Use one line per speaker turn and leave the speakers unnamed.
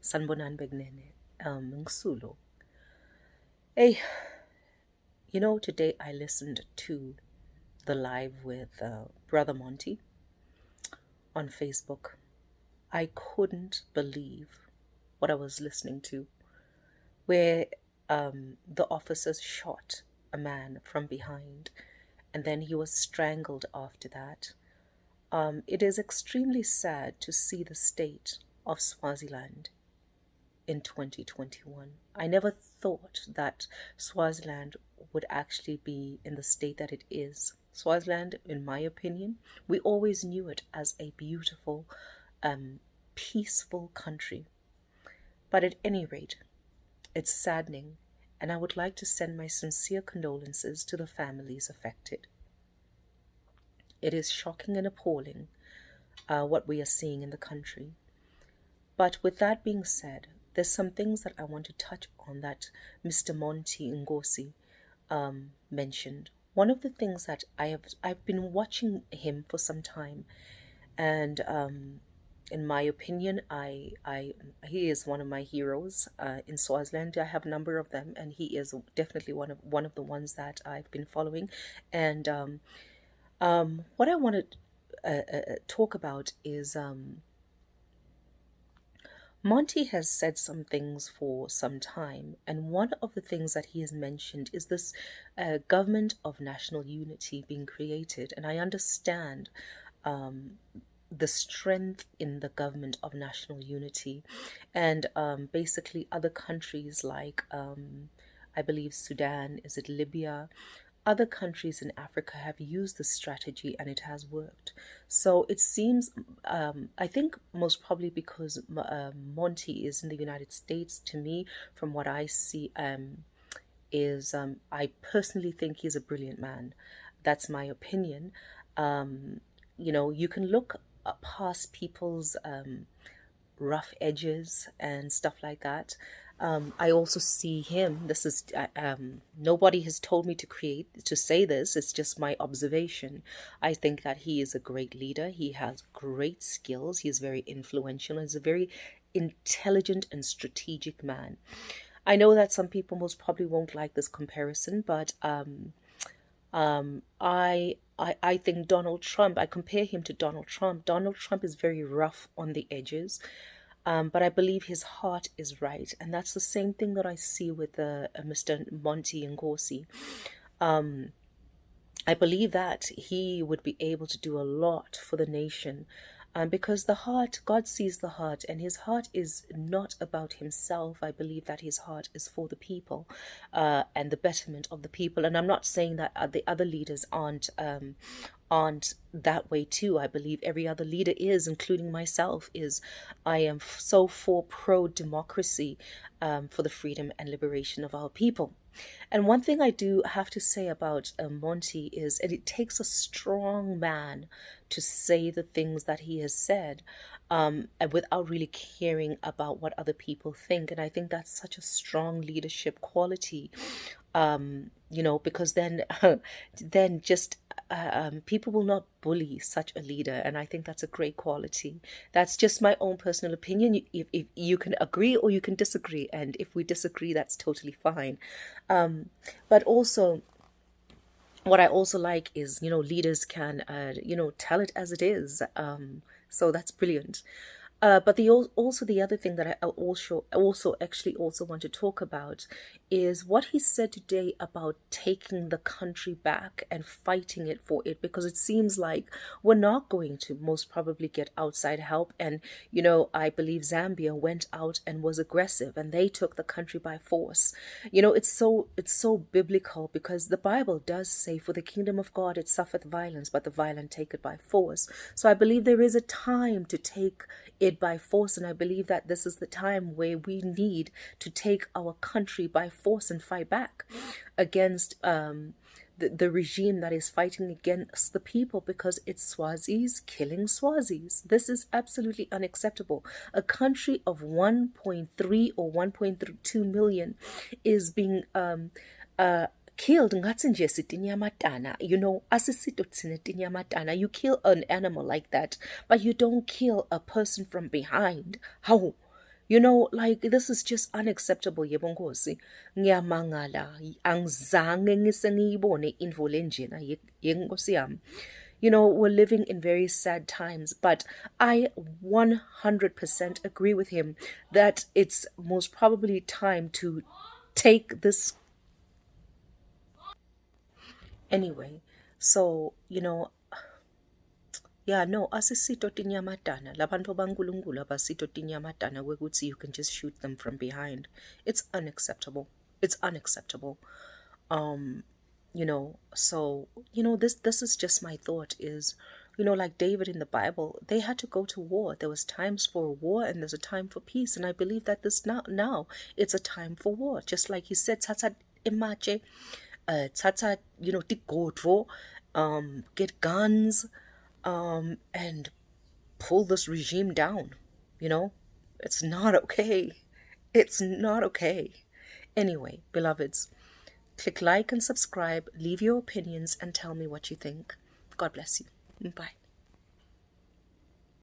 Sanbonan Begnene, Ngsulo. Hey, today I listened to the live with Brother Monty on Facebook. I couldn't believe what I was listening to, where the officers shot a man from behind and then he was strangled after that. It is extremely sad to see the state of Swaziland in 2021. I never thought that Swaziland would actually be in the state that it is. Swaziland, in my opinion, we always knew it as a beautiful, peaceful country. But at any rate, it's saddening, and I would like to send my sincere condolences to the families affected. It is shocking and appalling what we are seeing in the country. But with that being said, there's some things that I want to touch on that Mr. Monty Ngosi mentioned. One of the things that I've been watching him for some time, and in my opinion, he is one of my heroes in Swaziland. I have a number of them, and he is definitely one of the ones that I've been following. And what I want to talk about is Monty has said some things for some time, and one of the things that he has mentioned is this government of national unity being created. And I understand the strength in the government of national unity, and basically other countries like I believe Sudan, is it Libya? Other countries in Africa have used this strategy and it has worked. So it seems, I think most probably because Monty is in the United States, to me, from what I see, I personally think he's a brilliant man. That's my opinion. You can look past people's rough edges and stuff like that. I also see him. This is nobody has told me to say this. It's just my observation. I think that he is a great leader. He has great skills. He is very influential. He's a very intelligent and strategic man. I know that some people most probably won't like this comparison, but I think Donald Trump. I compare him to Donald Trump. Donald Trump is very rough on the edges. But I believe his heart is right. And that's the same thing that I see with Mr. Monty Ngosi. I believe that he would be able to do a lot for the nation. Because the heart, God sees the heart, and his heart is not about himself. I believe that his heart is for the people and the betterment of the people. And I'm not saying that the other leaders aren't that way too. I believe every other leader is, including myself, is. I am so for pro-democracy, for the freedom and liberation of our people. And one thing I do have to say about Monty is, and it takes a strong man to say the things that he has said, and without really caring about what other people think. And I think that's such a strong leadership quality, because then, then just people will not bully such a leader, and I think that's a great quality. That's just my own personal opinion. If you can agree or you can disagree, and if we disagree, that's totally fine. But also, what I also like is, leaders can, tell it as it is. So that's brilliant. But the other thing that I also actually want to talk about is what he said today about taking the country back and fighting it for it, because it seems like we're not going to most probably get outside help. And I believe Zambia went out and was aggressive, and they took the country by force. It's so biblical, because the Bible does say, "For the kingdom of God it suffereth violence, but the violent take it by force." So I believe there is a time to take it by force, and I believe that this is the time where we need to take our country by force and fight back against the regime that is fighting against the people, because it's Swazis killing Swazis. This is absolutely unacceptable. A country of 1.3 or 1.2 million is being killed. You kill an animal like that, but you don't kill a person from behind. How? You know, like, this is just unacceptable, yebo Nkosi. Ngiyamangala, angizange ngise ngiyibone intfo lenjena, Nkosi yami. You know, we're living in very sad times, but I 100% agree with him that it's most probably time to take this anyway. So, you know, yeah, no, asisito tinyamatana. Labantu bankulunkulu abasito tinyamatana wekutsi you can just shoot them from behind. It's unacceptable. It's unacceptable. You know, so, you know, this is just my thought is, you know, like David in the Bible, they had to go to war. There was times for war and there's a time for peace. And I believe that this now it's a time for war. Just like he said, tata imache, tata, you know, tigodro, get guns, and pull this regime down. You know, it's not okay. It's not okay. Anyway, beloveds, click like and subscribe, leave your opinions, and tell me what you think. God bless you. Bye.